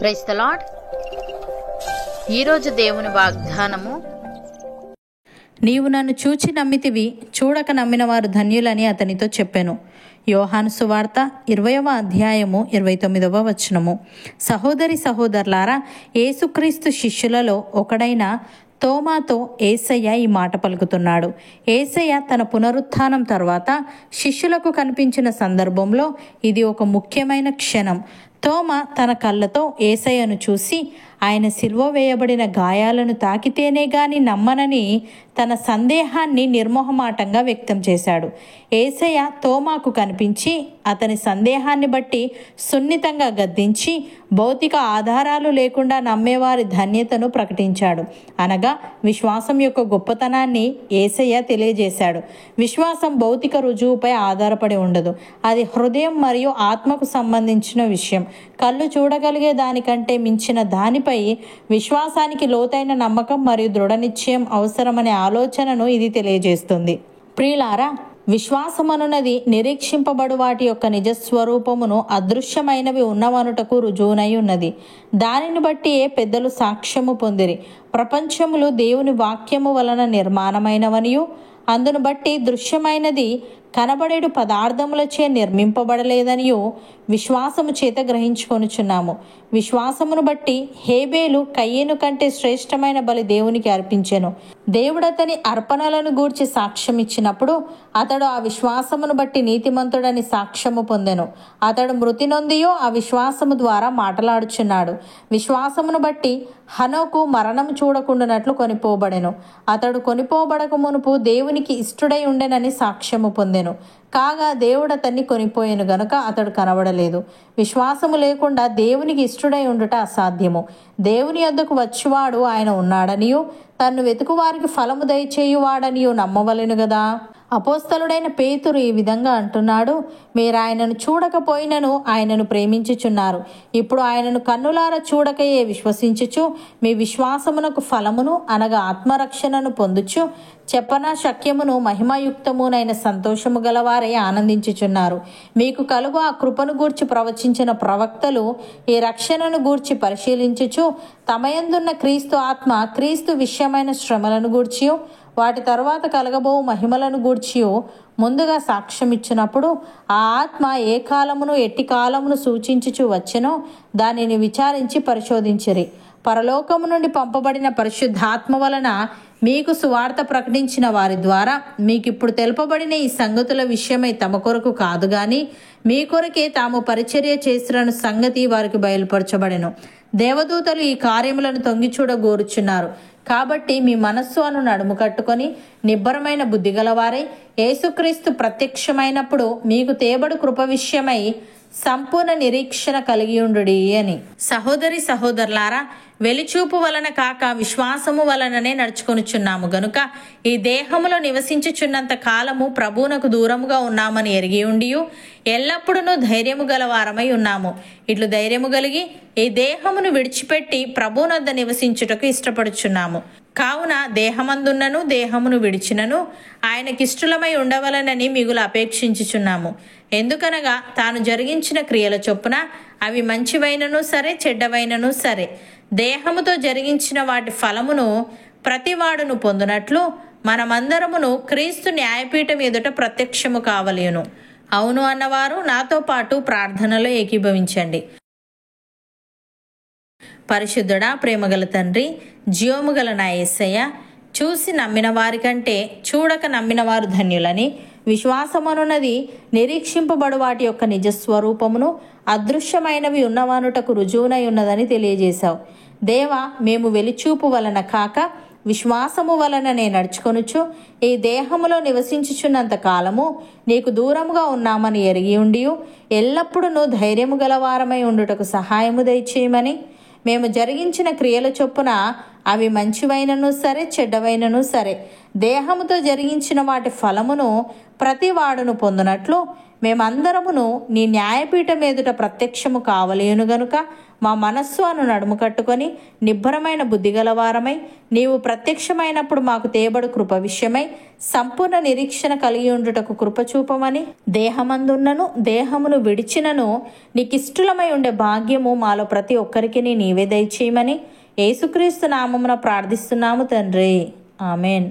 Praise the lord. ఈరోజు దేవుని వాగ్దానము, నీవు నన్ను చూచి నమ్మితివి, చూడక నమ్మిన వారు ధన్యులని అతనితో చెప్పెను. యోహాను సువార్త 20వ అధ్యాయము 29వ వచనము. సహోదరి సహోదరులారా, యేసుక్రీస్తు శిష్యులలో ఒకడైన తోమాతో యేసయ్య ఈ మాట పలుకుతున్నాడు. యేసయ్య తన పునరుత్థానం తర్వాత శిష్యులకు కనిపించిన సందర్భంలో ఇది ఒక ముఖ్యమైన క్షణం. తోమ తన కళ్ళతో యేసయ్యను చూసి ఆయన సిలువ వేయబడిన గాయాలను తాకితేనే గాని నమ్మనని తన సందేహాన్ని నిర్మోహమాటంగా వ్యక్తం చేశాడు. యేసయ్య తోమాకు కనిపించి అతని సందేహాన్ని బట్టి సున్నితంగా గద్దించి భౌతిక ఆధారాలు లేకుండా నమ్మేవారి ధన్యతను ప్రకటించాడు. అనగా విశ్వాసం యొక్క గొప్పతనాన్ని యేసయ్య తెలియజేశాడు. విశ్వాసం భౌతిక రుజువుపై ఆధారపడి ఉండదు. అది హృదయం మరియు ఆత్మకు సంబంధించిన విషయం. కళ్ళు చూడగలిగే దానికంటే మించిన దానిపై విశ్వాసానికి లోతైన నమ్మకం మరియు దృఢ నిశ్చయం అవసరమనే ఆలోచనను ఇది తెలియజేస్తుంది. ప్రియులారా, విశ్వాసమనున్నది నిరీక్షింపబడు వాటి యొక్క నిజస్వరూపమును అదృశ్యమైనవి ఉన్నవనుటకు రుజువునై ఉన్నది. దానిని బట్టి పెద్దలు సాక్ష్యము పొందిరి. ప్రపంచములు దేవుని వాక్యము వలన నిర్మాణమైనవనియు అందును బట్టి దృశ్యమైనది కనబడేడు పదార్థములచే నిర్మింపబడలేదనియు విశ్వాసము చేత గ్రహించుకొనుచున్నాము. విశ్వాసమును బట్టి హేబేలు కయ్యేను కంటే శ్రేష్టమైన బలి దేవునికి అర్పించెను. దేవుడు అతని అర్పణలను గూర్చి సాక్ష్యం ఇచ్చినప్పుడు అతడు ఆ విశ్వాసమును బట్టి నీతిమంతుడని సాక్ష్యము పొందెను. అతడు మృతి నొందియో ఆ విశ్వాసము ద్వారా మాటలాడుచున్నాడు. విశ్వాసమును బట్టి హనోకు మరణం చూడకుండానట్లు కొనిపోబడెను. అతడు కొనిపోబడక మునుపు దేవునికి ఇష్టుడై ఉండెనని సాక్ష్యము పొందెను. కాగా దేవుడు అతన్ని కొనిపోయెను గనుక అతడు కనబడలేదు. విశ్వాసము లేకుండా దేవునికి ఇష్టుడై ఉండుట అసాధ్యము. దేవుని యొద్దకు వచ్చువాడు ఆయన ఉన్నాడనియు తన్ను వెతుకువారికి ఫలము దయచేయువాడనియు నమ్మవలెను గదా. అపోస్తలుడైన పేతురు ఈ విధంగా అంటున్నాడు, మీరు ఆయనను చూడకపోయినను ఆయనను ప్రేమించుచున్నారు. ఇప్పుడు ఆయనను కన్నులార చూడకయే విశ్వసించుచు మీ విశ్వాసమునకు ఫలమును అనగా ఆత్మరక్షణను పొందుచు చెప్పన శక్యమును మహిమయుక్తమునైన సంతోషము గలవారై ఆనందించుచున్నారు. మీకు కలుగు ఆ కృపను గూర్చి ప్రవచించిన ప్రవక్తలు ఈ రక్షణను గూర్చి పరిశీలించుచు తమయందున్న క్రీస్తు ఆత్మ క్రీస్తు విషయమైన శ్రమలను గూర్చియు వాటి తర్వాత కలగబో మహిమలను గూర్చియు ముందుగా సాక్ష్యమిచ్చినప్పుడు ఆ ఆత్మ ఏ కాలమును ఎట్టి కాలమును సూచించుచు వచ్చెనో దానిని విచారించి పరిశోధించిరి. పరలోకము నుండి పంపబడిన పరిశుద్ధాత్మ వలన మీకు సువార్త ప్రకటించిన వారి ద్వారా మీకిప్పుడు తెలుపబడిన ఈ సంగతుల విషయమై తమ కొరకు కాదు గాని మీ కొరకే తాము పరిచర్య చేసిన సంగతి వారికి బయలుపరచబడెను. దేవదూతలు ఈ కార్యములను తొంగిచూడగోరుచున్నారు. కాబట్టి మీ మనస్సు అను నడుము కట్టుకొని నిబ్బరమైన బుద్ధి గలవారై యేసుక్రీస్తు ప్రత్యక్షమైనప్పుడు మీకు తేబడు కృప విషయమై సంపూర్ణ నిరీక్షణ కలిగి ఉండుడి అని. సహోదరి సహోదరులారా, వెలిచూపు వలన కాక విశ్వాసము వలననే నడుచుకొనుచున్నాము గనుక ఈ దేహములో నివసించుచున్నంత కాలము ప్రభువునకు దూరముగా ఉన్నామని ఎరిగి ఉండియు ఎల్లప్పుడూ ధైర్యము గలవారమై ఉన్నాము. ఇట్లు ధైర్యము కలిగి ఈ దేహమును విడిచిపెట్టి ప్రభువునొద్ద నివసించుటకు ఇష్టపడుచున్నాము. కావున దేహమందున్నను దేహమును విడిచినను ఆయనకిష్టులమై ఉండవలనని మిగులు అపేక్షించుచున్నాము. ఎందుకనగా తాను జరిగించిన క్రియల చొప్పున అవి మంచివైనను సరే చెడ్డవైనను సరే దేహముతో జరిగించిన వాటి ఫలమును ప్రతివాడును పొందునట్లు మనమందరమును క్రీస్తు న్యాయపీఠం ఎదుట ప్రత్యక్షము కావలేను. అవును అన్నవారు నాతో పాటు ప్రార్థనలో ఏకీభవించండి. పరిశుద్ధుడా, ప్రేమగల తండ్రి, జీవముగల నా యేసయ్య, చూసి నమ్మిన వారి కంటే చూడక నమ్మిన వారు ధన్యులని విశ్వాసమనున్నది నిరీక్షింపబడు వాటి యొక్క నిజస్వరూపమును అదృశ్యమైనవి ఉన్నవనుటకు రుజువునై ఉన్నదని తెలియజేశావు. దేవా, మేము వెలిచూపు వలన కాక విశ్వాసము వలననే నడుచుకొనుచు ఈ దేహములో నివసించుచున్నంత కాలము నీకు దూరముగా ఉన్నామని ఎరిగి ఉండియు ఎల్లప్పుడూ ధైర్యము గలవారమై ఉండుటకు సహాయము దయచేయమని మేము జరిగించిన క్రియల చొప్పున అవి మంచివైనను సరే చెడ్డవైనను సరే దేహముతో జరిగించిన వాటి ఫలమును ప్రతి వాడును పొందునట్లు మేమందరమును నీ న్యాయపీఠం ఎదుట ప్రత్యక్షము కావలేను గనుక మా మనస్సు అను నడుము కట్టుకొని నిబ్బరమైన బుద్ధిగలవారమై నీవు ప్రత్యక్షమైనప్పుడు మాకు తేబడు కృప విషయమై సంపూర్ణ నిరీక్షణ కలిగి ఉండుటకు కృపచూపమని దేహమందున్నను దేహమును విడిచినను నీకిష్టులమై ఉండే భాగ్యము మాలో ప్రతి ఒక్కరికి నీవే దయచేయమని యేసుక్రీస్తు నామమున ప్రార్థిస్తున్నాము తండ్రి. ఆమెన్.